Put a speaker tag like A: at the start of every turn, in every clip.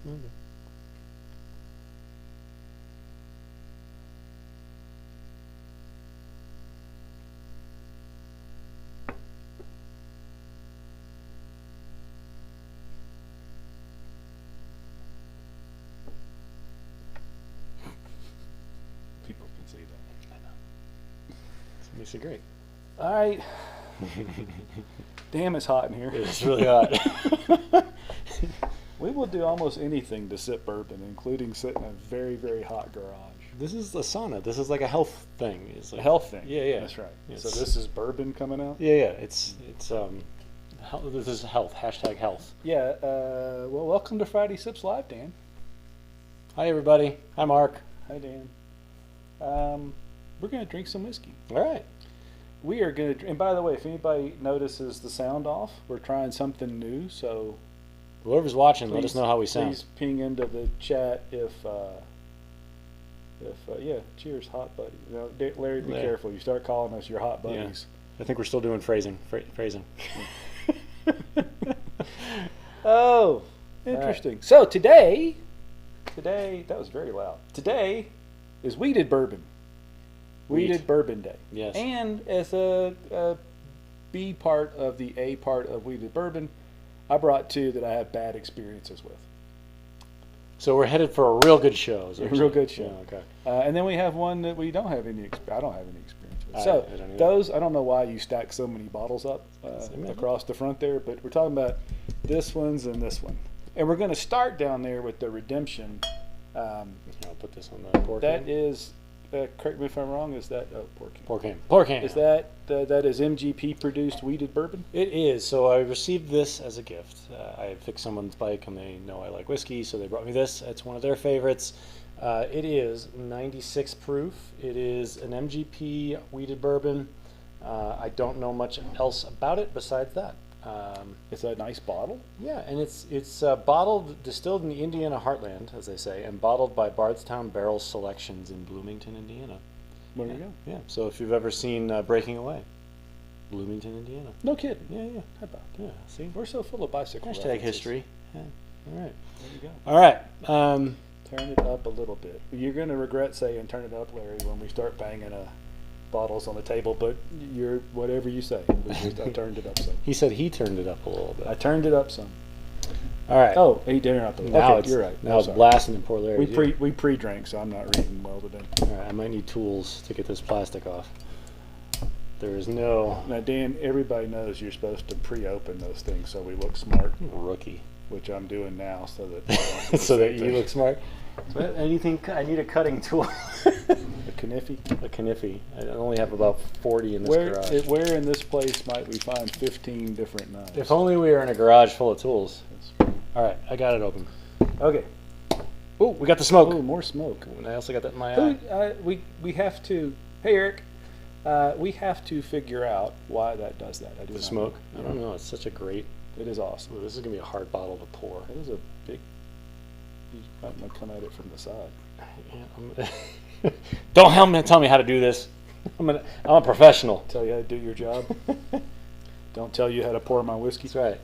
A: Okay.
B: People can see that.
A: I know. It makes it great.
B: All right. Damn, it's hot in here.
A: It's really hot.
B: We will do almost anything to sip bourbon, including sit in a very, very hot garage.
A: This is a sauna. This is like a health thing. It's like
B: A health thing.
A: Yeah, yeah.
B: That's right.
A: Yes.
B: So this is bourbon coming out?
A: Yeah, yeah. It's this is health. Hashtag health.
B: Yeah. Well, welcome to Friday Sips Live, Dan.
A: Hi everybody. Hi Mark.
B: Hi, Dan. We're going to drink some whiskey.
A: All right.
B: We are going to, and by the way, if anybody notices the sound off, we're trying something new. So
A: Whoever's watching, let
B: please-
A: us know how we sound.
B: Please ping into the chat if yeah, cheers, hot buddy. Now, Larry, be
A: Larry.
B: careful. You start calling us your hot
A: Yeah.
B: buddies.
A: I think we're still doing phrasing. Phrasing.
B: Oh, interesting. So today, that was very loud. Today is Weeded Bourbon. Weeded
A: Wheat.
B: Bourbon Day.
A: Yes.
B: And as a B part of the A part of Weeded Bourbon, I brought two that I have bad experiences with.
A: So we're headed for a real good show. Is
B: A
A: what
B: real
A: you're
B: good
A: saying.
B: show.
A: Yeah, okay.
B: And then we have one that we don't have any. I don't have any experience with.
A: I
B: So
A: don't either.
B: those, I don't know why you stack so many bottles up
A: Maybe.
B: across the front there, but we're talking about this one's and this one, and we're going to start down there with the Redemption.
A: I'll put this on the pork.
B: That is, correct me if I'm wrong. Is that pork?
A: pork ham. Pork ham.
B: Is that is MGP produced weeded bourbon?
A: It is. So I received this as a gift. I fixed someone's bike and they know I like whiskey, so they brought me this. It's one of their favorites. It is 96 proof. It is an MGP weeded bourbon. I don't know much else about it besides that.
B: It's a nice bottle.
A: Yeah, and it's bottled, distilled in the Indiana heartland, as they say, and bottled by Bardstown Barrel Selections in Bloomington, Indiana.
B: There you go.
A: Yeah. So if you've ever seen Breaking Away, Bloomington, Indiana.
B: No kidding.
A: Yeah, yeah.
B: How about?
A: Yeah. See.
B: We're so full of bicycle
A: Hashtag
B: references.
A: history. Yeah. All right.
B: There you go.
A: All right.
B: Turn it up a little bit. You're going to regret saying "turn it up, Larry" when we start banging bottles on the table. But you're whatever you say. I turned it up some.
A: He said he turned it up a little bit.
B: I turned it up some.
A: All right.
B: Oh, he turned it up a little.
A: Now
B: Okay,
A: it's
B: you're right.
A: Now
B: I'm
A: it's
B: sorry.
A: blasting in poor Larry.
B: We pre-drank, so I'm not reading well today.
A: All right. I might need tools to get this plastic off. There is no
B: Now, Dan, everybody knows you're supposed to pre-open those things so we look smart,
A: rookie.
B: which I'm doing now so that
A: So that you look smart. Anything? I need a cutting tool.
B: a kniffy.
A: A kniffy. I only have about 40 in this garage.
B: Where in this place might we find 15 different knives?
A: If only we were in a garage full of tools. All right, I got it open.
B: Okay.
A: Oh, we got the smoke.
B: Oh, more smoke.
A: And I also got that in my eye.
B: We have to. Hey, Eric. We have to figure out why that does that. I do
A: The
B: not
A: smoke.
B: know.
A: I don't know. It's such a great.
B: It is awesome.
A: Ooh, this is gonna be a hard bottle to pour.
B: That is a big. You might want to come at it from the side.
A: Yeah, don't tell me how to do this. I'm a professional.
B: Tell you how to do your job. Don't tell you how to pour my whiskey.
A: That's right.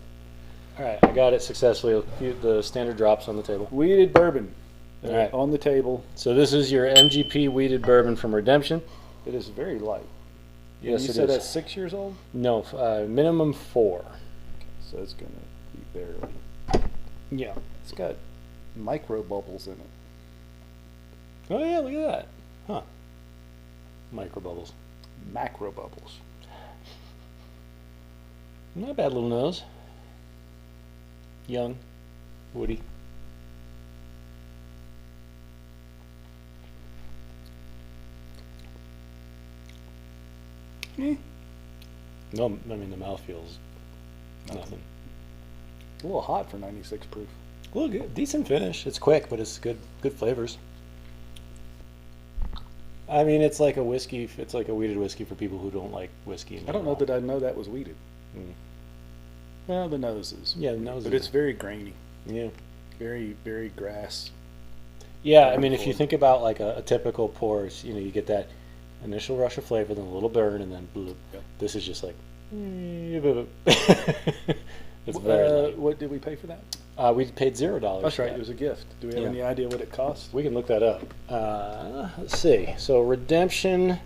A: All right, I got it successfully. The standard drops on the table.
B: Weeded bourbon.
A: All right.
B: On the table.
A: So this is your MGP weeded bourbon from Redemption.
B: It is very light.
A: Yes,
B: you
A: it
B: said
A: is.
B: that's 6 years old?
A: No, minimum 4.
B: So it's going to be barely.
A: Yeah.
B: It's got micro bubbles in it.
A: Oh yeah, look at that. Huh. Micro bubbles.
B: Macro bubbles.
A: Not a bad little nose. Young, woody. No, I mean the mouth feels nothing.
B: A little hot for 96 proof.
A: A little good, decent finish. It's quick, but it's good flavors. I mean, it's like a whiskey. It's like a weeded whiskey for people who don't like whiskey.
B: I don't know that I know that was weeded.
A: Mm.
B: Well, the nose is.
A: Yeah, the nose
B: But
A: is.
B: it's very grainy.
A: Yeah.
B: Very, very grass.
A: Yeah, I mean, if you think about like a typical pour, you get that initial rush of flavor, then a little burn, and then bloop.
B: Yep.
A: This is just like. It's very light.
B: What did we pay for that?
A: We paid $0.
B: That's
A: for
B: right.
A: that.
B: It was a gift. Do we have
A: Yeah.
B: any idea what it cost?
A: We can look that up. Let's see. So Redemption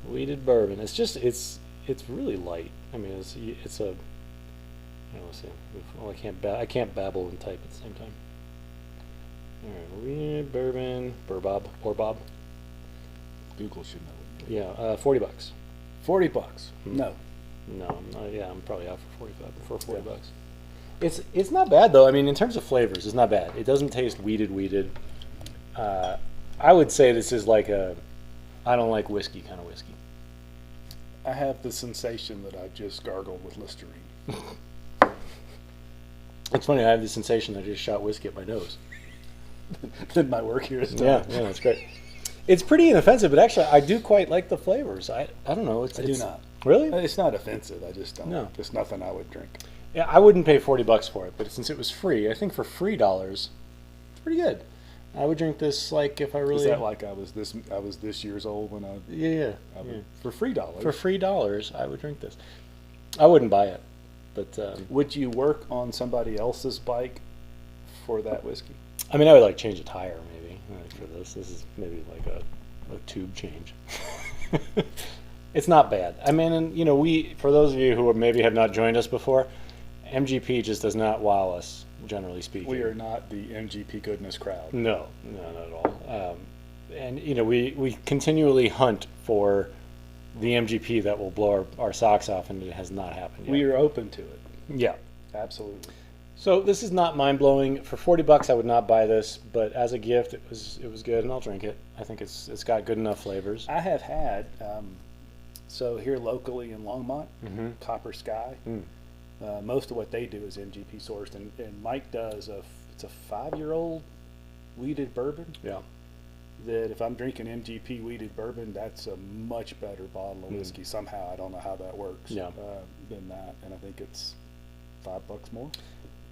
A: Weeded Bourbon. It's really light. I mean, it's a. I don't know, see. Oh, I can't babble and type at the same time. All right, Weeded Bourbon, Bob.
B: Google should know.
A: Yeah, $40.
B: $40. No.
A: No, I'm probably out for 40 bucks. It's not bad though. I mean, in terms of flavors, it's not bad. It doesn't taste weeded. I would say this is like a I don't like whiskey kind of whiskey.
B: I have the sensation that I just gargled with Listerine.
A: It's funny. I have the sensation that I just shot whiskey at my nose.
B: Did my work here is done.
A: Yeah, that's great. It's pretty inoffensive, but actually, I do quite like the flavors. I don't know.
B: I do not.
A: Really?
B: It's not offensive. I just don't.
A: No.
B: It's nothing I would drink.
A: Yeah, I wouldn't pay $40 for it, but since it was free, I think for $3, it's pretty good. I would drink this like if I really.
B: Is that like I was this years old when I?
A: Yeah.
B: For $3.
A: For $3, I would drink this. I wouldn't buy it, but
B: would you work on somebody else's bike for that whiskey?
A: I mean, I would like change a tire maybe for this. This is maybe like a tube change. It's not bad. I mean, and you know, for those of you who maybe have not joined us before, MGP just does not wow us, generally speaking.
B: We are not the MGP goodness crowd.
A: No, not at all. And you know, we continually hunt for the MGP that will blow our socks off, and it has not happened yet.
B: We are open to it.
A: Yeah,
B: absolutely.
A: So this is not mind blowing. For $40, I would not buy this, but as a gift, it was good, and I'll drink it. I think it's got good enough flavors.
B: I have had so here locally in Longmont, Copper Sky. Most of what they do is MGP sourced, and Mike does it's a 5-year-old weeded bourbon.
A: Yeah.
B: That if I'm drinking MGP weeded bourbon, that's a much better bottle of whiskey. Somehow I don't know how that works.
A: Yeah.
B: Than that, and I think it's $5 more.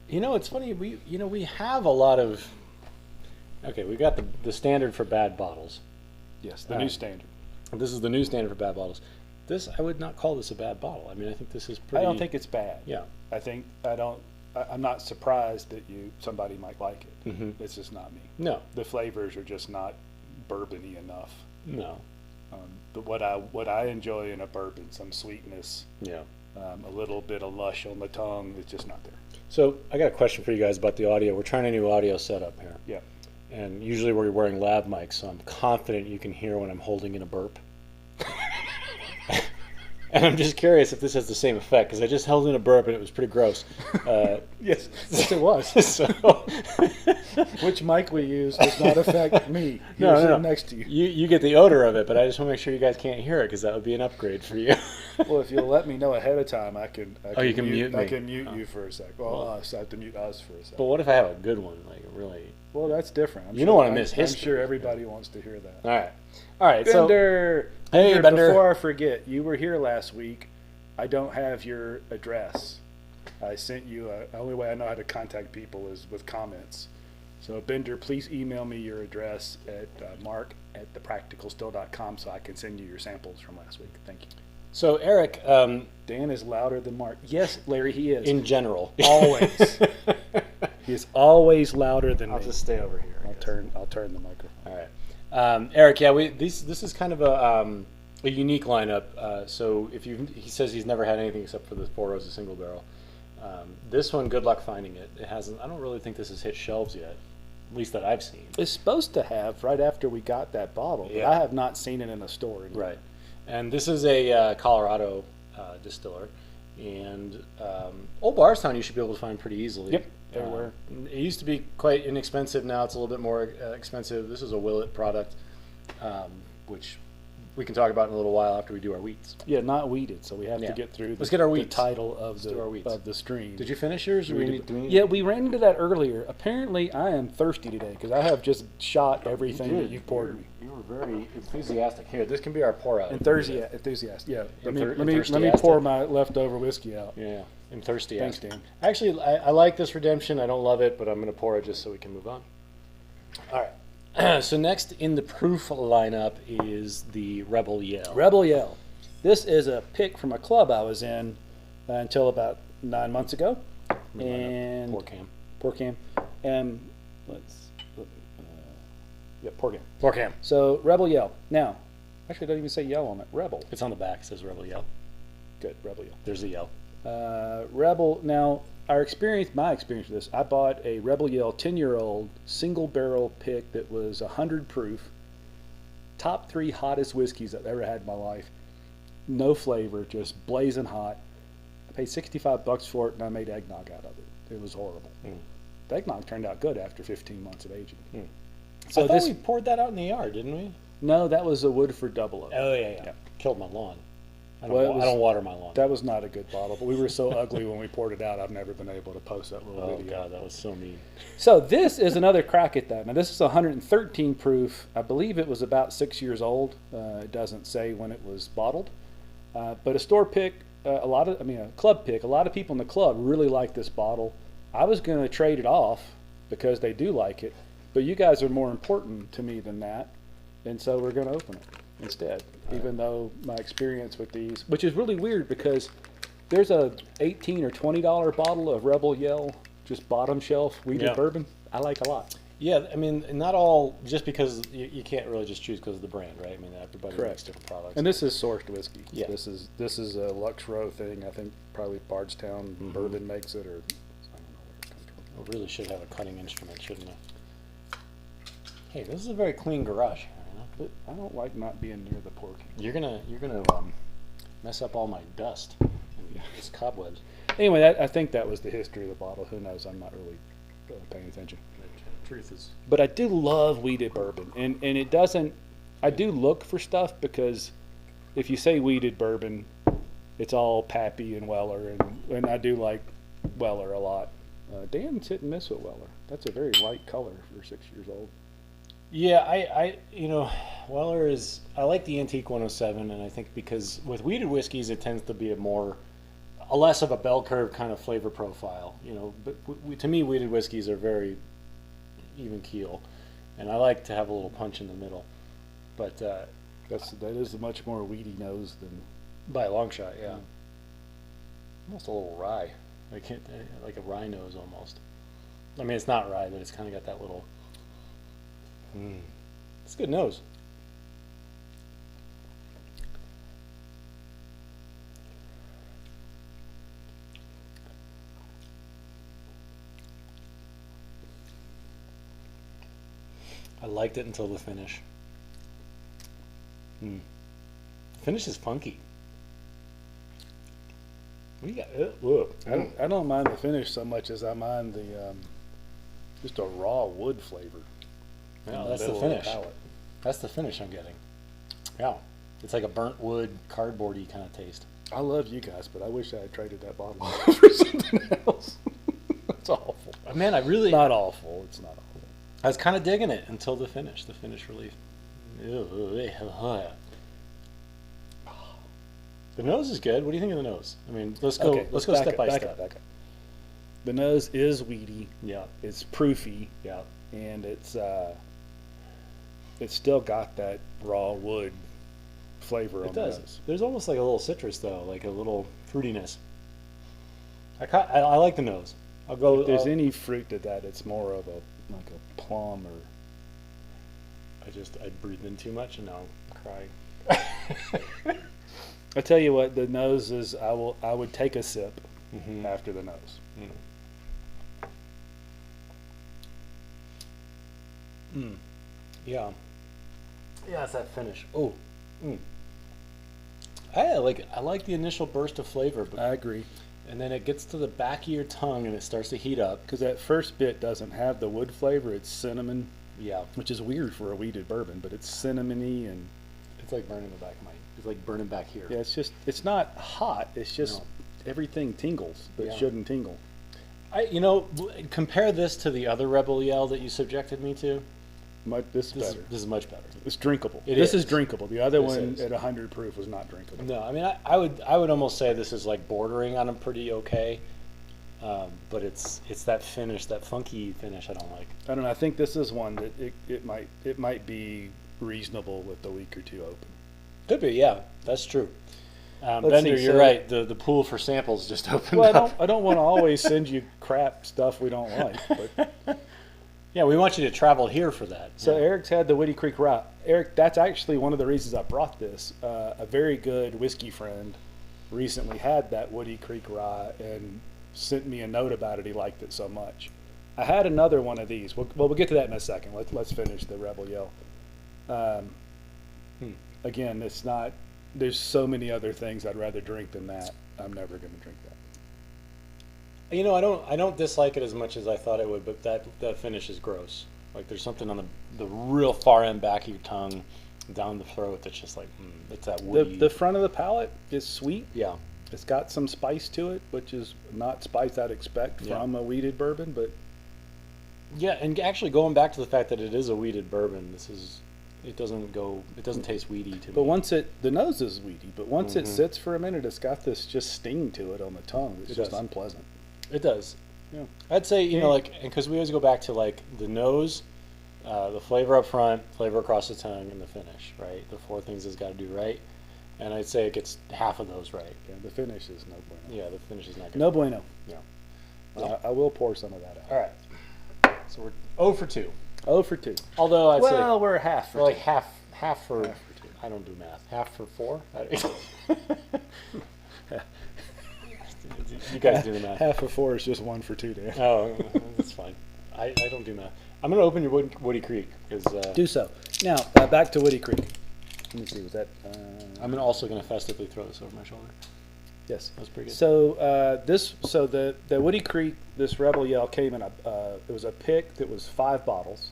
A: You know, it's funny. We have a lot of. Okay, we got the standard for bad bottles.
B: Yes, the new standard.
A: This is the new standard for bad bottles. This, I would not call this a bad bottle. I mean, I think this is pretty.
B: I don't think it's bad.
A: Yeah.
B: I'm not surprised that somebody might like it. It's just not me.
A: No.
B: The flavors are just not bourbony enough.
A: No.
B: But what I enjoy in a bourbon, some sweetness.
A: Yeah.
B: A little bit of lush on the tongue. It's just not there.
A: So I got a question for you guys about the audio. We're trying a new audio setup here.
B: Yeah.
A: And usually we're wearing lav mics, so I'm confident you can hear when I'm holding in a burp. And I'm just curious if this has the same effect, because I just held in a burp and it was pretty gross.
B: Yes, it was.
A: So,
B: which mic we use does not affect me.
A: No.
B: Next to you.
A: You get the odor of it, but I just want to make sure you guys can't hear it, because that would be an upgrade for you.
B: Well, if you'll let me know ahead of time, I can
A: you can mute me.
B: I can mute you for a sec. Well, I have to mute us for a sec.
A: But what if I have a good one, like really?
B: Well, that's different.
A: Don't want to miss history.
B: I'm sure everybody wants to hear that.
A: All right.
B: Bender.
A: So, hey, Bender.
B: Before I forget, you were here last week. I don't have your address. I sent you the only way I know how to contact people is with comments. So Bender, please email me your address at mark@thepracticalstill.com so I can send you your samples from last week. Thank you.
A: So Eric,
B: Dan is louder than Mark. Yes, Larry, he is.
A: In general,
B: always. He is always louder than me.
A: I'll just stay over here.
B: I'll turn the microphone.
A: All right, Eric. Yeah, this is kind of a unique lineup. So he says he's never had anything except for the Four Roses single barrel. This one, good luck finding it. It hasn't. I don't really think this has hit shelves yet, at least that I've seen.
B: It's supposed to have right after we got that bottle, but I have not seen it in a store yet.
A: Right, and this is a Colorado distiller, and Old Bardstown you should be able to find pretty easily.
B: Yep, everywhere.
A: It used to be quite inexpensive. Now it's a little bit more expensive. This is a Willet product, which we can talk about in a little while after we do our wheats.
B: Yeah, not weeded, so we have to get through
A: Let's get our wheats.
B: The title of the stream.
A: Did you finish yours?
B: Do we need we ran into that earlier. Apparently, I am thirsty today because I have just shot everything that you've poured me.
A: You were very enthusiastic. Here, this can be our pour out.
B: Enthusiast. Yeah. Let me pour my leftover whiskey out.
A: Yeah. Enthusiastic.
B: Thanks, Dan.
A: Actually, I like this Redemption. I don't love it, but I'm going to pour it just so we can move on. All right. So next in the proof lineup is the Rebel Yell.
B: Rebel Yell. This is a pick from a club I was in until about 9 months ago.
A: And poor Cam.
B: Pork ham. Pork ham.
A: Pork ham.
B: So Rebel Yell. Now, actually, it doesn't even say yell on it. Rebel.
A: It's on the back. It says Rebel Yell.
B: Good. Rebel Yell.
A: There's a yell.
B: Rebel. Now, my experience with this, I bought a Rebel Yell 10-year-old single barrel pick that was 100 proof. Top 3 hottest whiskeys I've ever had in my life. No flavor, just blazing hot. I paid $65 for it, and I made eggnog out of it. It was horrible. The eggnog turned out good after 15 months of aging.
A: So I thought we poured that out in the yard, didn't we?
B: No, that was a Woodford Double Oak.
A: Oh, yeah. Killed my lawn. I don't water my lawn.
B: That was not a good bottle, but we were so ugly when we poured it out, I've never been able to post that little video.
A: Oh, God, that was so mean.
B: So this is another crack at that. Now, this is 113 proof. I believe it was about 6 years old. It doesn't say when it was bottled. But a store pick, a club pick, a lot of people in the club really like this bottle. I was going to trade it off because they do like it, but you guys are more important to me than that, and so we're going to open it instead, even though my experience with these, which is really weird because there's a $18 or $20 bottle of Rebel Yell, just bottom shelf weeded bourbon, I like a lot.
A: Yeah, I mean, not all, just because you can't really just choose because of the brand, right? I mean, everybody makes different products.
B: And this is sourced whiskey.
A: Yeah.
B: This is a Lux Row thing. I think probably Bardstown Bourbon makes it, or I don't know where it comes from.
A: I really should have a cutting instrument, shouldn't I? Hey, this is a very clean garage.
B: But I don't like not being near the pork.
A: You're gonna mess up all my dust and these cobwebs.
B: Anyway, I think that was the history of the bottle. Who knows? I'm not really paying attention.
A: Truth is,
B: but I do love weeded bourbon, and it doesn't. I do look for stuff because if you say weeded bourbon, it's all Pappy and Weller, and I do like Weller a lot. Dan's hit and miss with Weller. That's a very light color for 6 years old.
A: Yeah, Weller is. I like the Antique 107, and I think because with weeded whiskeys, it tends to be a less of a bell curve kind of flavor profile. But to me, weeded whiskeys are very even keel, and I like to have a little punch in the middle. But that
B: is a much more weedy nose than
A: by a long shot. Yeah, almost a little rye, like a rye nose almost. I mean, it's not rye, but it's kind of got that little. It's a good nose. I liked it until the finish. The finish is funky. We got.
B: I don't mind the finish so much as I mind the just a raw wood flavor.
A: Yeah, that's the finish. That's the finish I'm getting. Yeah, it's like a burnt wood, cardboardy kind of taste.
B: I love you guys, but I wish I had traded that bottle for something else. It's awful.
A: Man,
B: not awful. It's not awful.
A: I was kind of digging it until the finish relief. The nose is good. What do you think of the nose? I mean, let's go step by step.
B: Back up. The nose is weedy.
A: Yeah.
B: It's proofy.
A: Yeah.
B: And it's still got that raw wood flavor on the nose.
A: There's almost like a little citrus though, like a little fruitiness. I like the nose. I'll go.
B: If there's any fruit to that, it's more of like a plum or.
A: I breathed in too much and now I'm crying.
B: I tell you what, the nose is. I would take a sip after the nose.
A: Yeah. Yeah, it's that finish. Oh. I like the initial burst of flavor. But,
B: I agree.
A: And then it gets to the back of your tongue and it starts to heat up.
B: Because that first bit doesn't have the wood flavor. It's cinnamon.
A: Yeah.
B: Which is weird for a weeded bourbon, but it's cinnamony and.
A: It's like burning the back of it's like burning back here.
B: Yeah, it's not hot. It's just everything tingles, but it shouldn't tingle.
A: Compare this to the other Rebel Yell that you subjected me to.
B: This is better.
A: This is much better.
B: It's drinkable. This is drinkable. The other one at 100 proof was not drinkable.
A: No, I mean I would almost say this is like bordering on a pretty okay, but it's that finish, that funky finish I don't like.
B: I don't know. I think this is one that it might be reasonable with a week or two open.
A: Could be, yeah, that's true. Bender, you're right. The pool for samples just opened
B: well,
A: up.
B: I don't want to always send you crap stuff we don't like. But
A: Yeah, we want you to travel here for that.
B: so
A: yeah.
B: Eric's had the Woody Creek Rye. Eric, that's actually one of the reasons I brought this. A very good whiskey friend recently had that Woody Creek Rye and sent me a note about it. He liked it so much. I had another one of these. We'll get to that in a second. Let's finish the Rebel Yell. Again, it's not. There's so many other things I'd rather drink than that. I'm never going to drink that.
A: You know, I don't dislike it as much as I thought it would, but that finish is gross. Like there's something on the real far end back of your tongue, down the throat that's just like it's that woody.
B: The front of the palate is sweet.
A: Yeah.
B: It's got some spice to it, which is not spice I'd expect from a weeded bourbon, but
A: Yeah, and actually going back to the fact that it is a weeded bourbon, it doesn't taste weedy to me.
B: But once the nose is weedy, but once it sits for a minute, it's got this just sting to it on the tongue. It's just unpleasant.
A: It does.
B: Yeah.
A: I'd say, you know, like, because we always go back to like the nose, the flavor up front, flavor across the tongue, and the finish, right? The four things it's got to do right. And I'd say it gets half of those right.
B: Yeah, the finish is no bueno.
A: Yeah, the finish is not good.
B: No bueno.
A: Yeah.
B: I will pour some of that out.
A: All right. So we're 0 for 2.
B: 0 for 2.
A: Although I'd say
B: we're half for
A: we're like
B: 2.
A: half for 2. I don't do math. Half for 4. You guys do the math.
B: Half of 4 is just 1 for 2, Dan.
A: Oh, that's fine. I don't do math. I'm going to open your Woody Creek because
B: Do so. Now back to Woody Creek. Let me see. Was that?
A: I'm also going to festively throw this over my shoulder.
B: Yes,
A: That's pretty good.
B: So the Woody Creek, this Rebel Yell came in it was a pick that was 5 bottles.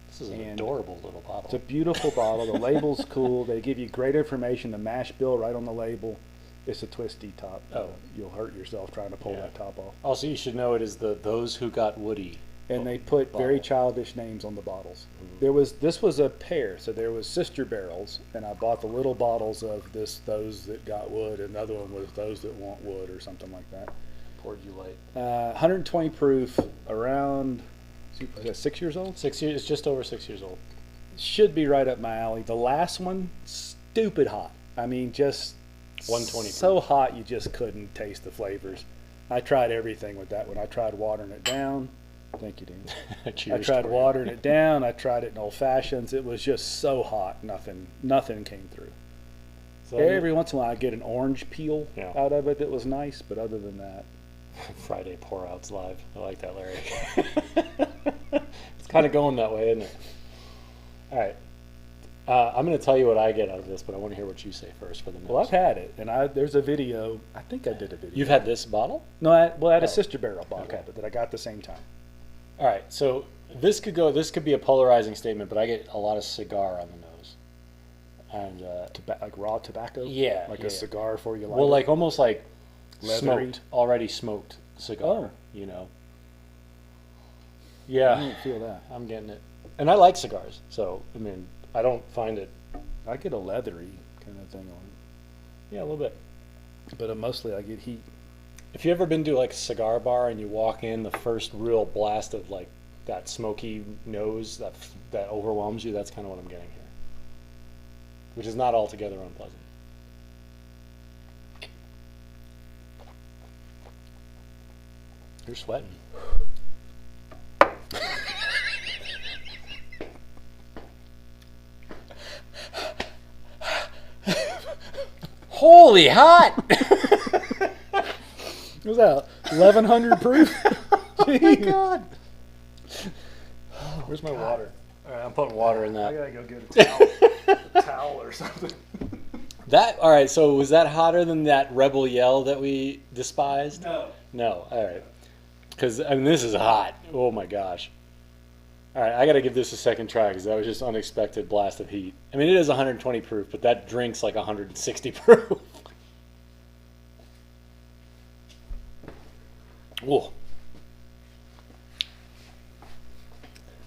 A: This is an adorable little bottle.
B: It's a beautiful bottle. The label's cool. They give you great information. The mash bill right on the label. It's a twisty top.
A: Oh.
B: You'll hurt yourself trying to pull that top off.
A: Also, you should know it is those who got Woody.
B: And they put very childish names on the bottles. This was a pair, so there was sister barrels, and I bought the little bottles of those that got wood, and the other one was those that want wood or something like that.
A: Poured you light.
B: 120 proof, around 6 years old.
A: 6 years. It's just over 6 years old.
B: Should be right up my alley. The last one, stupid hot. I mean, just
A: 120
B: so hot you just couldn't taste the flavors. I tried everything with that one. I tried watering it down. Thank you, Dan. I tried watering it down. I tried it in old fashions. It was just so hot, nothing came through. So every once in a while, I get an orange peel out of it that was nice, but other than that,
A: Friday pour outs live. I like that, Larry. It's kind of going that way, isn't it? All right. I'm going to tell you what I get out of this, but I want to hear what you say first for the next.
B: Well, I've had it, and there's a video. I think I did a video.
A: You've had this bottle?
B: No, I had a sister barrel bottle of it that I got at the same time.
A: All right, so this could be a polarizing statement, but I get a lot of cigar on the nose, and
B: like raw tobacco.
A: Yeah,
B: like a cigar before you light.
A: Well, like almost like
B: leathery,
A: already smoked cigar.
B: Oh,
A: you know. Yeah,
B: I didn't feel that.
A: I'm getting it, and I like cigars, so I mean, I don't find it.
B: I get a leathery kind of thing on it.
A: Yeah, a little bit,
B: but mostly I get heat.
A: If you ever been to like a cigar bar and you walk in, the first real blast of like that smoky nose that overwhelms you, that's kind of what I'm getting here, which is not altogether unpleasant. You're sweating. Holy hot!
B: What's that? 1100 proof?
A: Oh my god! Where's my water? All right, I'm putting water in that.
B: I gotta go get a towel or something.
A: All right. So was that hotter than that Rebel Yell that we despised?
B: No.
A: No. All right. Because I mean, this is hot. Oh my gosh. All right, I got to give this a second try because that was just unexpected blast of heat. I mean, it is 120 proof, but that drink's like 160 proof. Whoa.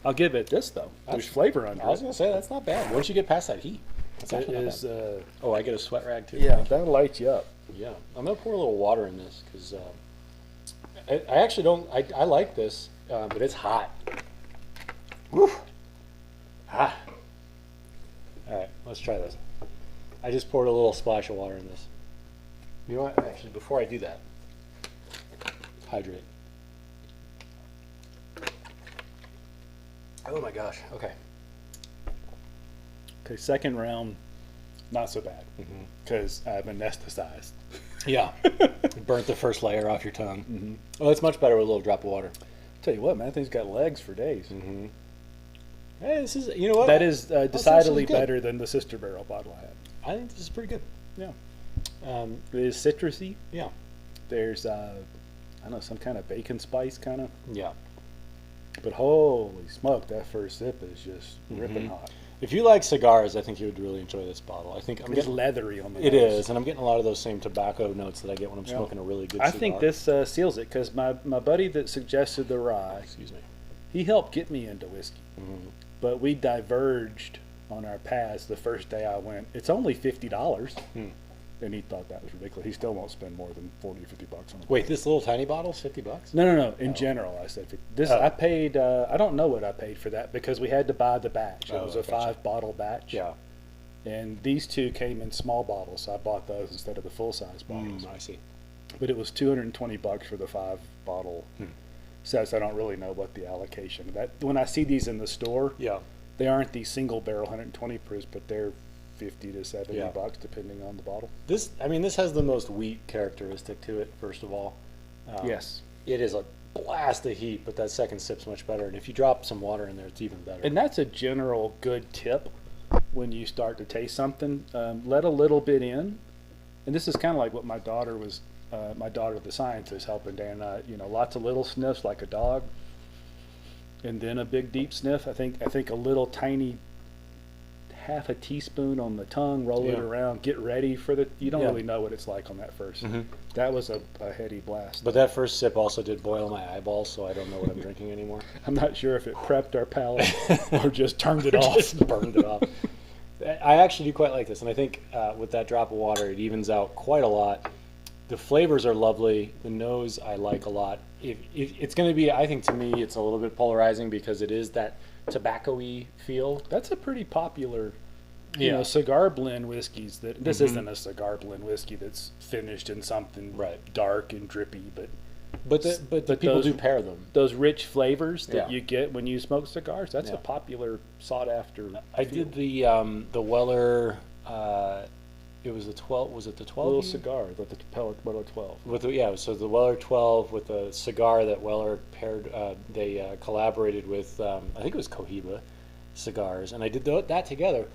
B: I'll give it this though. There's flavor under it.
A: I was gonna say that's not bad. Once you get past that heat, that's
B: It
A: actually not
B: is.
A: bad. Oh, I get a sweat rag too.
B: Yeah, that'll light you up.
A: Yeah, I'm gonna pour a little water in this because I actually don't. I like this, but it's hot. Woo. Ah. All right, let's try this. I just poured a little splash of water in this. You know what? Actually, before I do that, hydrate. Oh my gosh. Okay.
B: Okay, second round, not so bad because I've anesthetized.
A: Yeah. Burnt the first layer off your tongue. Oh, it's much better with a little drop of water.
B: Tell you what, man, that thing's got legs for days.
A: Hey, this is, you know what?
B: That is decidedly
A: good.
B: better than the Sister Barrel bottle I had.
A: I think this is pretty good.
B: Yeah. It is citrusy.
A: Yeah.
B: There's, I don't know, some kind of bacon spice kind of.
A: Yeah.
B: But holy smoke, that first sip is just ripping hot.
A: If you like cigars, I think you would really enjoy this bottle. I think I'm
B: It's
A: getting
B: leathery on the
A: It
B: nose.
A: is, and I'm getting a lot of those same tobacco notes that I get when I'm smoking a really good cigar.
B: I think this seals it because my buddy that suggested the rye,
A: Excuse me.
B: he helped get me into whiskey. But we diverged on our paths the first day I went. It's only $50. And he thought that was ridiculous. He still won't spend more than $40 or $50 on it.
A: Wait, this little tiny bottle's $50?
B: No. In general, I said this. I paid. I don't know what I paid for that because we had to buy the batch. It was a 5-bottle batch.
A: Yeah.
B: And these two came in small bottles, so I bought those instead of the full-size bottles.
A: I see.
B: But it was $220 for the 5-bottle sets. I don't really know what the allocation. That when I see these in the store, they aren't these single barrel 120 proofs, but they're $50 to $70 depending on the bottle.
A: This has the most wheat characteristic to it. First of all,
B: Yes.
A: it is a blast of heat, but that second sip's much better. And if you drop some water in there, it's even better.
B: And that's a general good tip when you start to taste something. Let a little bit in, and this is kind of like what my daughter was. My daughter, the scientist, helping Dan and I. Lots of little sniffs like a dog, and then a big deep sniff. I think a little tiny half a teaspoon on the tongue, roll it around, get ready for you don't really know what it's like on that first. That was a heady blast.
A: But that first sip also did boil my eyeballs, so I don't know what I'm drinking anymore.
B: I'm not sure if it prepped our palate or just turned it off.
A: Just burned it off. I actually do quite like this, and I think with that drop of water, it evens out quite a lot. The flavors are lovely. The nose I like a lot. It's going to be, I think to me, it's a little bit polarizing because it is that tobacco-y feel.
B: That's a pretty popular, cigar blend whiskeys. This isn't a cigar blend whiskey that's finished in something dark and drippy,
A: but people do pair them.
B: Those rich flavors that you get when you smoke cigars. That's a popular, sought after.
A: I did the Weller. It was the 12. Was it the 12?
B: Little cigar, the Weller 12.
A: So the Weller 12 with the cigar that Weller paired. They collaborated with. I think it was Cohiba cigars, and I did that together.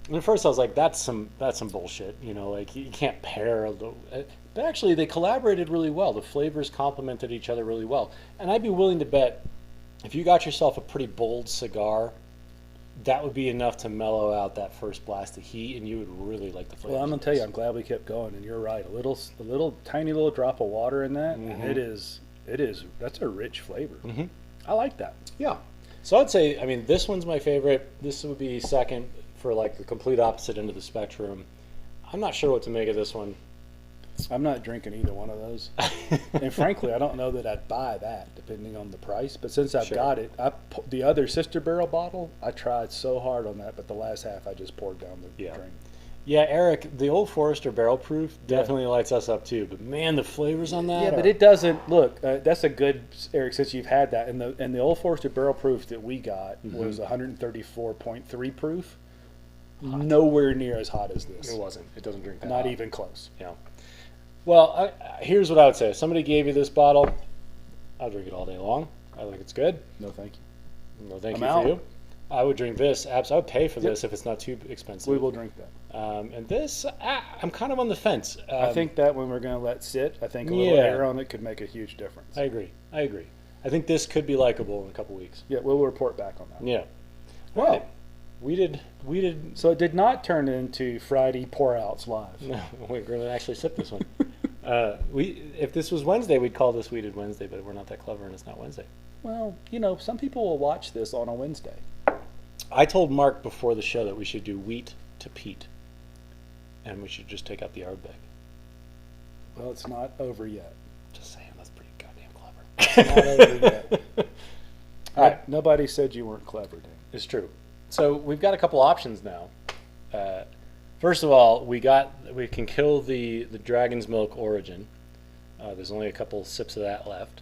A: And at first I was like, that's some bullshit. Like you can't pair. But actually, they collaborated really well. The flavors complemented each other really well. And I'd be willing to bet if you got yourself a pretty bold cigar, that would be enough to mellow out that first blast of heat, and you would really like the flavor.
B: Well, I'm gonna tell you, I'm glad we kept going, and you're right. A little tiny little drop of water in that, and it is. That's a rich flavor. I like that.
A: Yeah. So I'd say, this one's my favorite. This would be second for like the complete opposite end of the spectrum. I'm not sure what to make of this one.
B: I'm not drinking either one of those. And frankly, I don't know that I'd buy that, depending on the price. But since I've got it, the other Sister Barrel bottle, I tried so hard on that, but the last half I just poured down the drain.
A: Yeah, Eric, the Old Forester Barrel Proof definitely lights us up too. But man, the flavors on that.
B: Yeah, but it doesn't look. That's a good, Eric, since you've had that. And the Old Forester Barrel Proof that we got was 134.3 proof. Hot. Nowhere near as hot as this.
A: It wasn't. It doesn't drink that
B: Not
A: hot.
B: even close.
A: Yeah. Well, here's what I would say. If somebody gave you this bottle, I'll drink it all day long. I think it's good.
B: No, thank you.
A: No, thank you for you. I would drink this. I would pay for this if it's not too expensive.
B: We will drink that.
A: And this, I'm kind of on the fence.
B: I think that when we're going to let sit, I think a little air on it could make a huge difference.
A: I agree. I think this could be likable in a couple weeks.
B: Yeah, we'll report back on that.
A: Yeah.
B: Well,
A: right. We did.
B: So it did not turn into Friday pour-outs live.
A: No, we're going to actually sip this one. If this was Wednesday, we'd call this Weeded Wednesday, but we're not that clever, and it's not Wednesday.
B: Well, some people will watch this on a Wednesday.
A: I told Mark before the show that we should do wheat to peat, and we should just take out the Ardbeg.
B: Well, it's not over yet.
A: Just saying, that's pretty goddamn clever.
B: It's not over yet. All right. Nobody said you weren't clever, Dan.
A: It's true. So we've got a couple options now. First of all, we can kill the dragon's milk origin. There's only a couple sips of that left.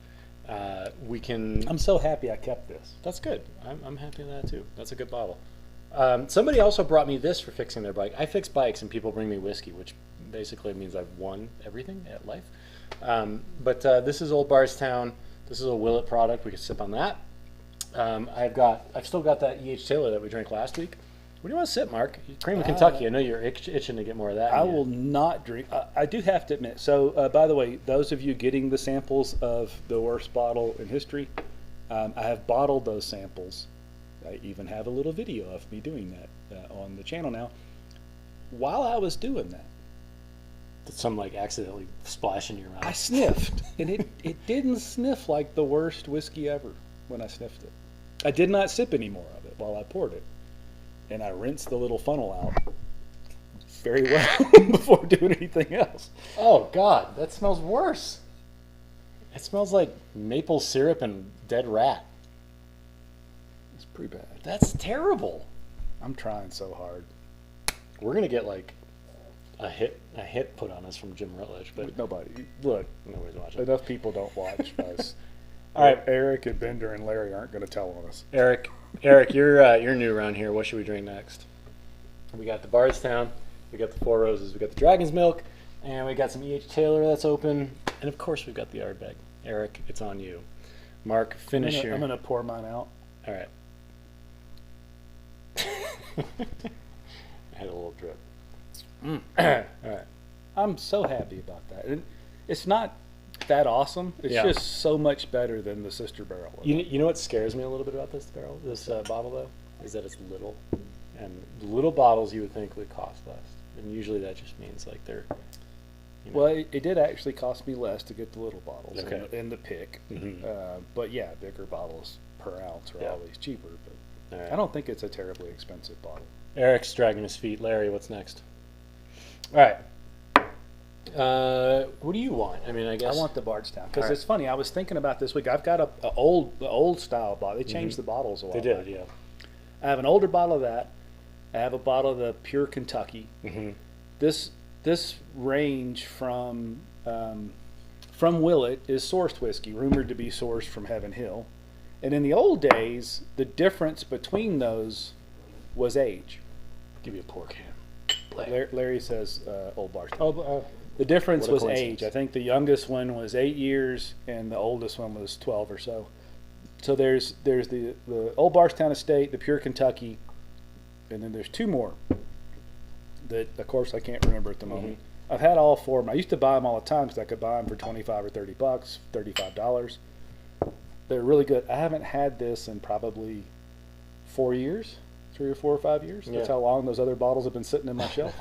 A: We can.
B: I'm so happy I kept this.
A: That's good. I'm happy with that too. That's a good bottle. Somebody also brought me this for fixing their bike. I fix bikes and people bring me whiskey, which basically means I've won everything at life. But this is Old Bardstown. This is a Willet product. We can sip on that. I've still got that E.H. Taylor that we drank last week. What do you want to sip, Mark? Cream of Kentucky. I know you're itching to get more of that.
B: I will not drink. I do have to admit. So, by the way, those of you getting the samples of the worst bottle in history, I have bottled those samples. I even have a little video of me doing that on the channel now. While I was doing that,
A: did some like accidentally splash in your mouth?
B: I sniffed, and it didn't sniff like the worst whiskey ever when I sniffed it. I did not sip any more of it while I poured it. And I rinsed the little funnel out very well before doing anything else.
A: Oh, God, that smells worse. It smells like maple syrup and dead rat.
B: It's pretty bad.
A: That's terrible.
B: I'm trying so hard.
A: We're going to get like a hit put on us from Jim Rutledge. But
B: nobody. Look,
A: nobody's watching.
B: Enough people don't watch us.
A: All right,
B: Eric and Bender and Larry aren't going to tell on us.
A: Eric, you're new around here. What should we drink next? We got the Bardstown, we got the Four Roses, we got the Dragon's Milk, and we got some E.H. Taylor that's open, and of course we've got the Ardbeg. Eric, it's on you. Mark, finish your.
B: I'm going to pour mine out.
A: All right. I had a little drip. All right.
B: I'm so happy about that. And it's not that awesome. It's just so much better than the sister barrel.
A: You know what scares me a little bit about this bottle though, is that it's little, and little bottles you would think would cost less, and usually that just means like they're.
B: Well, it did actually cost me less to get the little bottles in the pick, but yeah, bigger bottles per ounce are always cheaper. But I don't think it's a terribly expensive bottle.
A: Eric's dragging his feet. Larry, what's next? All right. What do you want? I mean, I guess
B: I want the Bardstown because it's funny. I was thinking about this week. I've got the old style bottle. They changed the bottles a lot.
A: They did, yeah.
B: I have an older bottle of that. I have a bottle of the Pure Kentucky. This range from Willet is sourced whiskey, rumored to be sourced from Heaven Hill. And in the old days, the difference between those was age.
A: Give me a pour can.
B: Larry says Old Bardstown. The difference was age. I think the youngest one was 8 years, and the oldest one was 12 or so. So there's the Old Bardstown Estate, the Pure Kentucky, and then there's two more that, of course, I can't remember at the moment. I've had all four of them. I used to buy them all the time because I could buy them for $25 or $30, $35. They're really good. I haven't had this in probably 4 years, 3 or 4 or 5 years. That's how long those other bottles have been sitting in my shelf.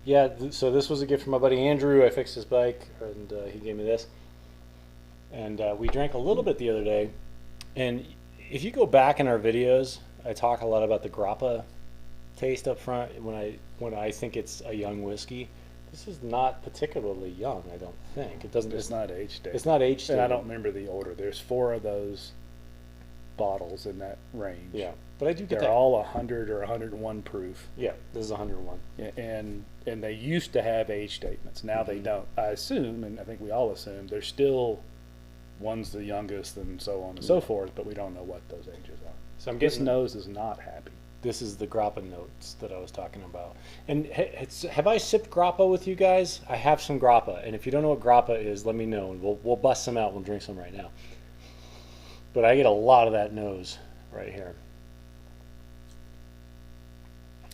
A: Yeah, so this was a gift from my buddy Andrew. I fixed his bike, and he gave me this. And we drank a little bit the other day. And if you go back in our videos, I talk a lot about the Grappa taste up front when I think it's a young whiskey. This is not particularly young, I don't think. It doesn't.
B: It's not age stated.
A: It's not age stated.
B: And I don't remember the order. There's 4 of those bottles in that range.
A: Yeah, but I do get that.
B: They're all 100 or 101 proof.
A: Yeah, this is 101.
B: Yeah, and they used to have age statements. Now they don't. I assume, and I think we all assume, there's still one's the youngest and so on and so forth, but we don't know what those ages are.
A: So I'm
B: this nose is not happy.
A: This is the Grappa notes that I was talking about. And have I sipped Grappa with you guys? I have some Grappa, and if you don't know what Grappa is, let me know, and we'll bust some out. We'll drink some right now. But I get a lot of that nose right here.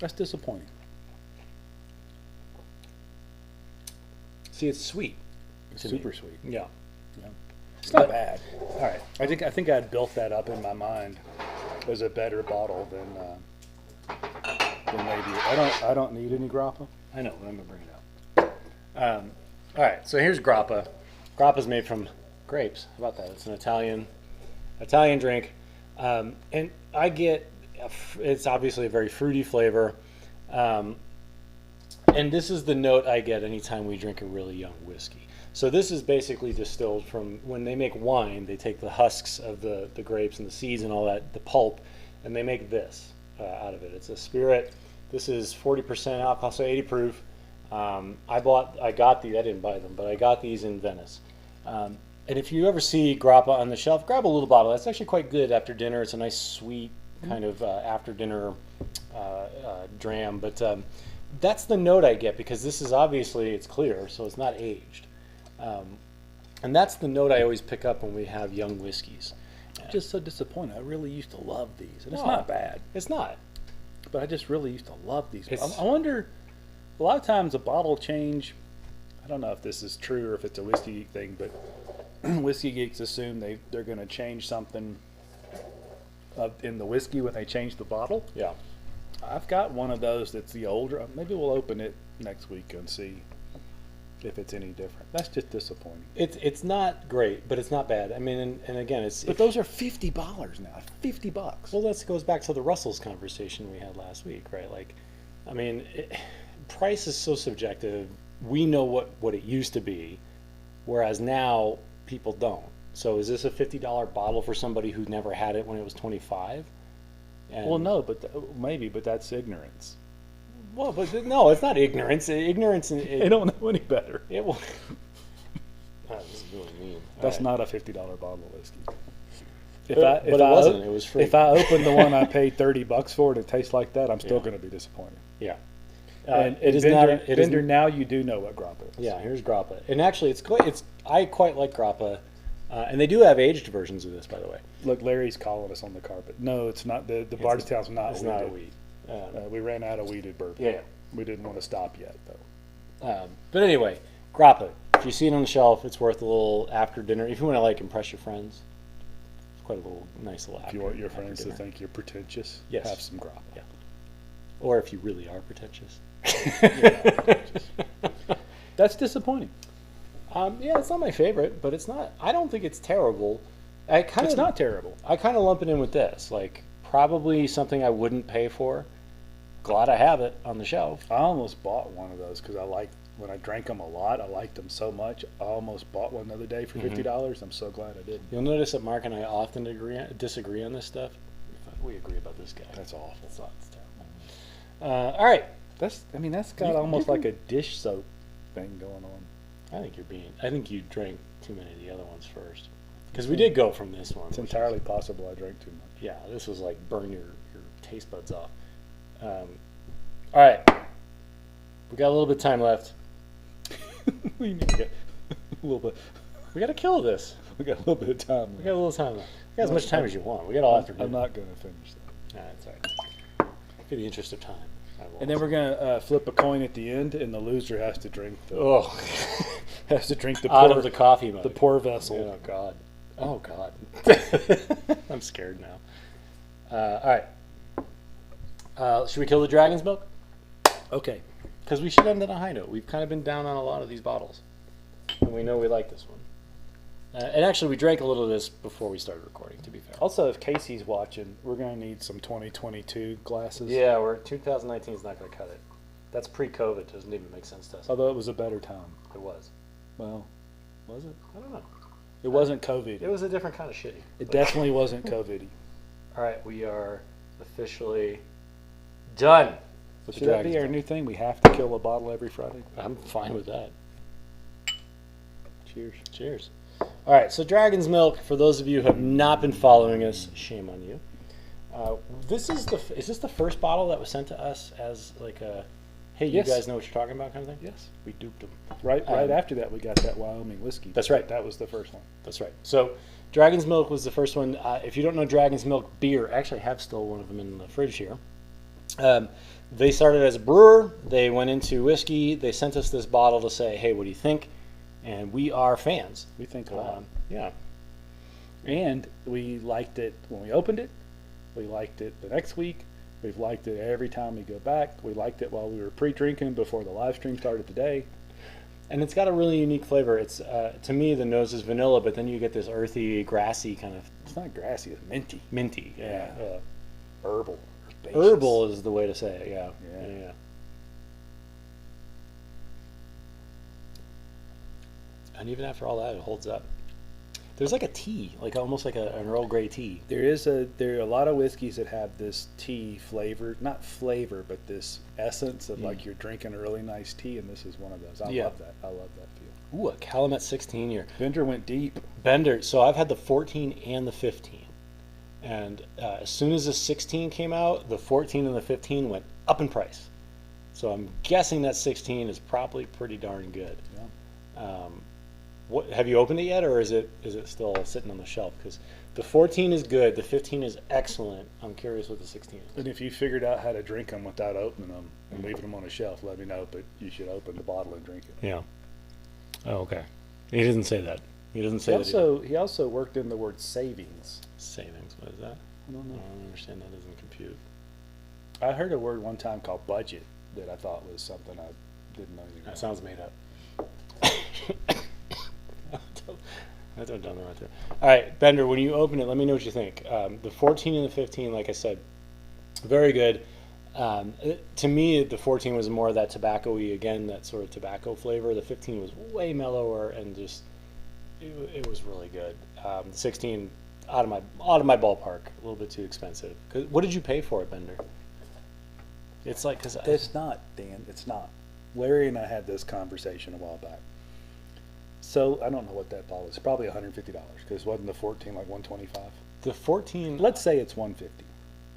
B: That's disappointing.
A: See, it's sweet.
B: It's super sweet.
A: Yeah.
B: It's not bad. All right. I think I had built that up in my mind as a better bottle than maybe. I don't need any Grappa.
A: I know, but I'm gonna bring it up. All right. So here's Grappa. Grappa's made from grapes. How about that? It's an Italian drink, and I get. It's obviously a very fruity flavor, and this is the note I get anytime we drink a really young whiskey. So this is basically distilled from when they make wine. They take the husks of the grapes and the seeds and all that, the pulp, and they make this out of it. It's a spirit This is 40% alcohol, so 80 proof. I got these. I didn't buy them, but I got these in Venice. And if you ever see Grappa on the shelf, grab a little bottle. That's actually quite good after dinner. It's a nice, sweet kind of after dinner dram. But that's the note I get, because this is obviously, it's clear, so it's not aged. And that's the note I always pick up when we have young whiskeys.
B: I'm just so disappointed. I really used to love these, and it's
A: No,
B: not bad.
A: It's not.
B: But I just really used to love these.
A: It's-
B: I wonder, a lot of times a bottle change, I don't know if this is true or if it's a whiskey geek thing, but whiskey geeks assume they're going to change something in the whiskey when they change the bottle.
A: Yeah.
B: I've got one of those that's the older. Maybe we'll open it next week and see if it's any different. That's just disappointing.
A: It's not great, but it's not bad. I mean, and again, it's...
B: But those are $50 now. $50.
A: Well, that goes back to the Russell's conversation we had last week, right? Like, I mean, price is so subjective. We know what it used to be, whereas now people don't. So is this a $50 bottle for somebody who never had it when it was 25? And,
B: Well, no, but maybe, but that's ignorance.
A: Well, but no, it's not ignorance. Ignorance.
B: They don't know any better.
A: It will. Oh, this is really mean.
B: That's
A: All right.
B: not a $50 bottle of whiskey.
A: But it wasn't. It was free.
B: If I open the one I paid $30 for and it tastes like that, I'm still
A: Yeah.
B: going to be disappointed.
A: Yeah.
B: And
A: it is
B: Bender,
A: not. It is.
B: Bender, now you do know what Grappa is.
A: Yeah. Here's Grappa, and actually, I quite like Grappa, and they do have aged versions of this, by the way.
B: Look, Larry's calling us on the carpet. No, it's not. The Bardstown's not.
A: It's
B: weeded.
A: not a weed.
B: We ran out of weeded bourbon.
A: Yeah.
B: We didn't want to stop yet, though.
A: But anyway, Grappa. If you see it on the shelf, it's worth a little after dinner. If you want to like impress your friends, it's quite a little nice little.
B: If you want your
A: after
B: friends to
A: dinner.
B: think you're pretentious,
A: Yes.
B: have some Grappa.
A: Yeah. Or if you really are pretentious.
B: That's disappointing.
A: Yeah, it's not my favorite, but it's not. I don't think it's terrible. It's
B: not terrible.
A: I kind of lump it in with this, like probably something I wouldn't pay for. Glad I have it on the shelf.
B: I almost bought one of those because when I drank them a lot. I liked them so much. I almost bought one the other day for $50. I'm so glad I didn't.
A: You'll notice that Mark and I often disagree on this stuff. We agree about this guy.
B: That's awful.
A: It's terrible. All right.
B: That's got almost like a dish soap thing going on.
A: I think you drank too many of the other ones first, because we did go from this one.
B: It's entirely possible I drank too much.
A: Yeah, this was like burn your taste buds off. All right, we got a little bit of time left.
B: We need to get a little bit.
A: We got to kill this.
B: We got a little bit of time.
A: We got a little time left. We got as much time as you want. We got all afternoon.
B: I'm not going to finish that.
A: That's all right. For the interest of time. I won't.
B: And then we're going to flip a coin at the end, and the loser has to drink the
A: Out of the coffee mug.
B: the pour vessel.
A: Oh God. Oh God. I'm scared now. All right. Should we kill the dragon's milk?
B: Okay.
A: Because we should end on a high note. We've kind of been down on a lot of these bottles, and we know we like this one. And actually, we drank a little of this before we started recording, to be fair.
B: Also, if Casey's watching, we're going to need some 2022 glasses.
A: Yeah, 2019 is not going to cut it. That's pre-COVID. It doesn't even make sense to us.
B: Although it was a better time.
A: It was.
B: Well, was it?
A: I don't know.
B: It wasn't COVID.
A: It was a different kind of shitty.
B: It definitely wasn't COVID.
A: All right, we are officially done with
B: Should
A: the
B: that be our
A: dragon's
B: new thing? We have to kill a bottle every Friday?
A: milk. I'm fine with that.
B: Cheers.
A: Cheers. All right, so Dragon's Milk, for those of you who have not been following us, shame on you. Is this the first bottle that was sent to us as like a, hey, you
B: Yes.
A: guys know what you're talking about kind of thing?
B: Yes.
A: We duped them.
B: Right after that, we got that Wyoming whiskey.
A: That's right.
B: That was the first one.
A: That's right. So Dragon's Milk was the first one. If you don't know Dragon's Milk beer, I actually have still one of them in the fridge here. They started as a brewer. They went into whiskey. They sent us this bottle to say, hey, what do you think? And we are fans.
B: We think a lot.
A: Yeah.
B: And we liked it when we opened it. We liked it the next week. We've liked it every time we go back. We liked it while we were pre-drinking before the live stream started today.
A: And it's got a really unique flavor. It's to me, the nose is vanilla, but then you get this earthy, grassy kind of
B: It's not grassy. It's minty.
A: minty. Yeah.
B: Herbal.
A: Herbal is the way to say it. Yeah.
B: Yeah. And
A: even after all that, it holds up. There's like a tea, like almost like an Earl Grey tea.
B: There are a lot of whiskeys that have this tea flavor, not flavor, but this essence of like you're drinking a really nice tea, and this is one of those. I love that. I love that feel.
A: Ooh, a Calumet 16 year.
B: Bender went deep.
A: Bender. So I've had the 14 and the 15. And as soon as the 16 came out, the 14 and the 15 went up in price. So I'm guessing that 16 is probably pretty darn good.
B: Yeah.
A: What have you opened it yet, or is it still sitting on the shelf? Because the 14 is good, the 15 is excellent. I'm curious what the 16 is.
B: And if you figured out how to drink them without opening them and leaving them on a shelf, let me know. But you should open the bottle and drink it.
A: Yeah. Oh, okay. He doesn't say that. He doesn't say that.
B: He also worked in the word savings.
A: Savings. What is that?
B: I don't know.
A: I don't understand. That doesn't compute.
B: I heard a word one time called budget that I thought was something I didn't know anything about.
A: That sounds made up. That's what done right there. All right, Bender, when you open it, let me know what you think. The 14 and the 15, like I said, very good. To me, the 14 was more of that tobacco-y, again, that sort of tobacco flavor. The 15 was way mellower and just, it was really good. The 16, out of my ballpark, a little bit too expensive. What did you pay for it, Bender? It's like,
B: it's not, Dan. It's not. Larry and I had this conversation a while back. So I don't know what that bottle is. Probably $150 because wasn't the 14 like $125?
A: The 14.
B: Let's say it's $150.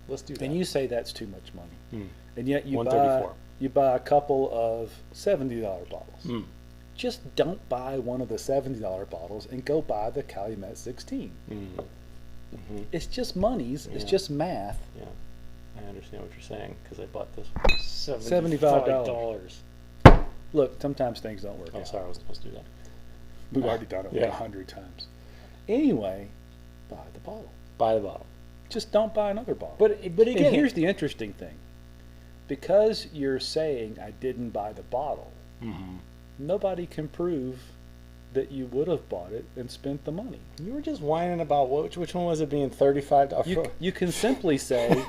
A: Let's do that.
B: And you say that's too much money, and yet you buy a couple of $70 bottles. Just don't buy one of the $70 bottles and go buy the Calumet 16. It's just monies. Yeah. It's just math.
A: Yeah, I understand what you're saying because I bought this for $75.
B: Look, sometimes things don't work.
A: Oh, sorry, I was supposed to do that.
B: We've already done it 100 times. Anyway, buy the bottle.
A: Buy the bottle.
B: Just don't buy another bottle.
A: But again,
B: and here's the interesting thing. Because you're saying I didn't buy the bottle, nobody can prove that you would have bought it and spent the money.
A: You were just whining about which one was it being $35?
B: You can simply say,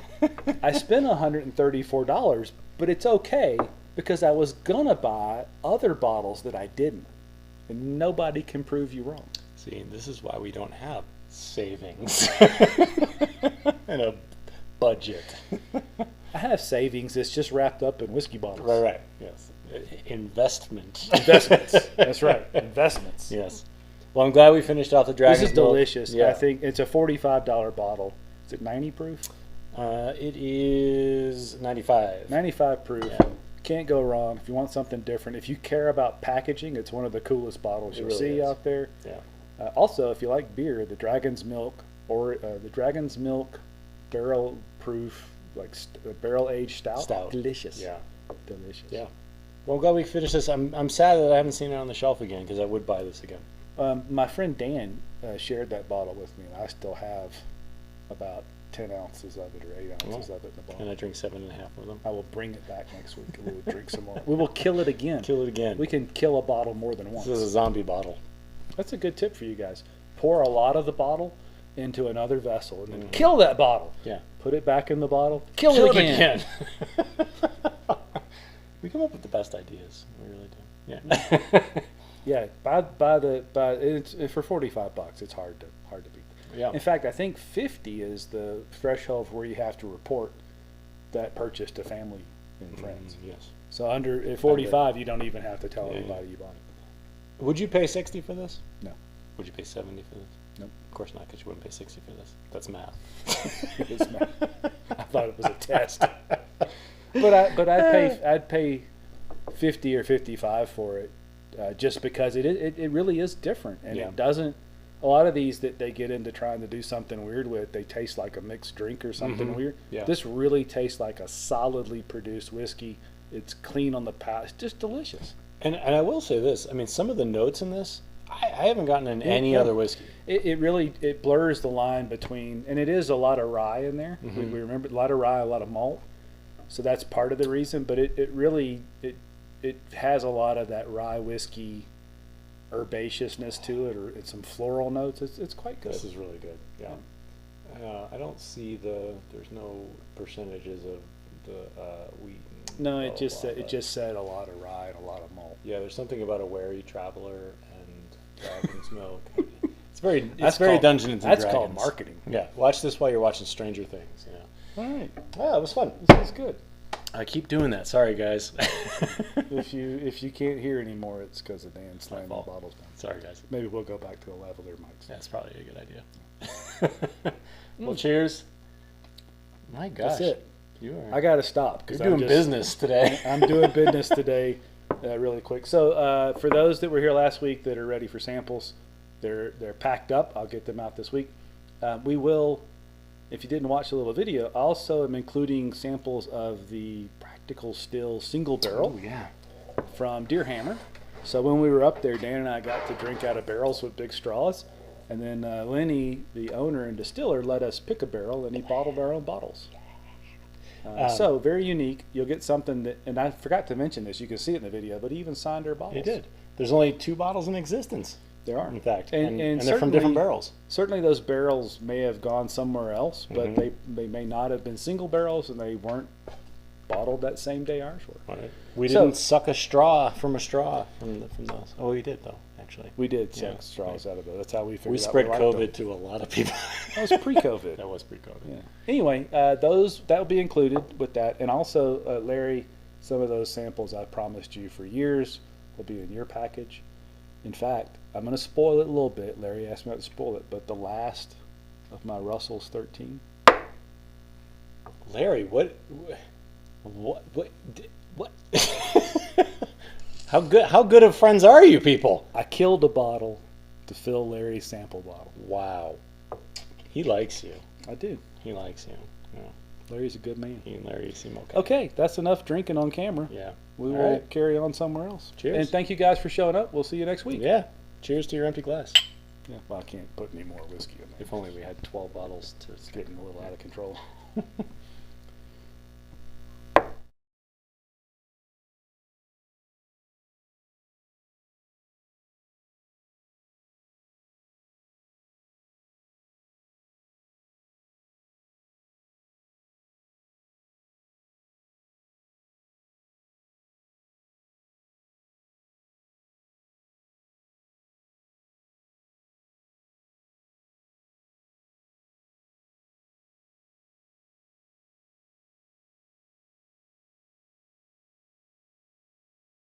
B: I spent $134, but it's okay because I was going to buy other bottles that I didn't. And nobody can prove you wrong.
A: See, this is why we don't have savings and a budget.
B: I have savings. It's just wrapped up in whiskey bottles.
A: Right. Yes. Investments.
B: That's right. Investments.
A: Yes. Well, I'm glad we finished off the Dragon's
B: This is
A: Milk.
B: delicious.
A: Yeah.
B: I think it's a $45 bottle. Is it 90 proof?
A: It is 95.
B: 95 proof.
A: Yeah.
B: Can't go wrong. If you want something different, if you care about packaging, it's one of the coolest bottles you'll see out there.
A: Yeah.
B: Also, if you like beer, the Dragon's Milk barrel proof, like barrel aged stout. Delicious.
A: Yeah.
B: Delicious.
A: Yeah. Well, I'm glad we finished this. I'm sad that I haven't seen it on the shelf again because I would buy this again.
B: My friend Dan shared that bottle with me, and I still have about 10 ounces of it or 8 ounces of it in the bottle.
A: And I drink 7.5 of them.
B: I will bring it back next week and we will drink some more. We will kill it again.
A: Kill it again.
B: We can kill a bottle more than once.
A: This is a zombie bottle.
B: That's a good tip for you guys. Pour a lot of the bottle into another vessel and then kill that bottle.
A: Yeah.
B: Put it back in the bottle. Kill it again.
A: We come up with the best ideas. We really do. Yeah.
B: Yeah. It's for $45. It's hard to beat.
A: Yeah.
B: In fact, I think 50 is the threshold where you have to report that purchase to family and friends.
A: Yes.
B: So at 45, you don't even have to tell anybody you bought it.
A: Would you pay 60 for this?
B: No.
A: Would you pay 70 for this?
B: Nope.
A: Of course not, because you wouldn't pay 60 for this. That's math.
B: It is math. I thought it was a test. But I'd pay 50 or 55 for it, just because it really is different, and it doesn't. A lot of these that they get into trying to do something weird with, they taste like a mixed drink or something weird. Yeah. This really tastes like a solidly produced whiskey. It's clean on the palate. It's just delicious.
A: And I will say this. I mean, some of the notes in this, I haven't gotten in any other whiskey.
B: It really blurs the line between, and it is a lot of rye in there. We remember a lot of rye, a lot of malt. So that's part of the reason. But it really has a lot of that rye whiskey herbaceousness to it, or it's some floral notes. It's quite good.
A: This is really good. Yeah. I don't see there's no percentages of the wheat.
B: No, it just said a lot of rye and a lot of malt.
A: Yeah, there's something about a wary traveler and Dragon's Milk. It's very Dungeons and Dragons.
B: That's called marketing.
A: Yeah, watch this while you're watching Stranger Things. Yeah.
B: All right.
A: Oh, it was fun.
B: This is good.
A: I keep doing that. Sorry, guys.
B: If you can't hear anymore, it's because of Dan slamming the bottles down.
A: Sorry, guys.
B: Maybe we'll go back to a lavalier mics.
A: That's probably a good idea. Well, cheers. My gosh.
B: That's it.
A: I
B: got to stop
A: because you're doing business today.
B: I'm doing business today, really quick. So for those that were here last week that are ready for samples, they're packed up. I'll get them out this week. We will. If you didn't watch the little video, I also am including samples of the Practical Still single barrel from Deer Hammer. So when we were up there, Dan and I got to drink out of barrels with big straws. And then Lenny, the owner and distiller, let us pick a barrel, and he bottled our own bottles. So very unique. You'll get something that, and I forgot to mention this, you can see it in the video, but he even signed our bottles.
A: He did. There's only 2 bottles in existence.
B: There are.
A: In fact.
B: And
A: they're from different barrels.
B: Certainly those barrels may have gone somewhere else, but they may not have been single barrels, and they weren't bottled that same day ours were.
A: Right. We didn't suck a straw from those. Oh, we did, though, actually.
B: We did suck straws out of those. That's how we figured
A: we
B: out
A: spread COVID to a lot of people.
B: That was pre-COVID.
A: That was pre-COVID.
B: Yeah. Anyway, that will be included with that. And also, Larry, some of those samples I promised you for years will be in your package. In fact, I'm going to spoil it a little bit. Larry asked me not to spoil it, but the last of my Russell's 13.
A: Larry, what? How good of friends are you people?
B: I killed a bottle to fill Larry's sample bottle.
A: Wow. He likes you.
B: I do.
A: He likes you. Yeah.
B: Larry's a good man.
A: He and Larry seem okay.
B: Okay, that's enough drinking on camera.
A: Yeah.
B: We will carry on somewhere else.
A: Cheers.
B: And thank you guys for showing up. We'll see you next week.
A: Yeah. Cheers to your empty glass.
B: Yeah. Well, I can't put any more whiskey in there.
A: If only we had 12 bottles to
B: It's getting a little out of control.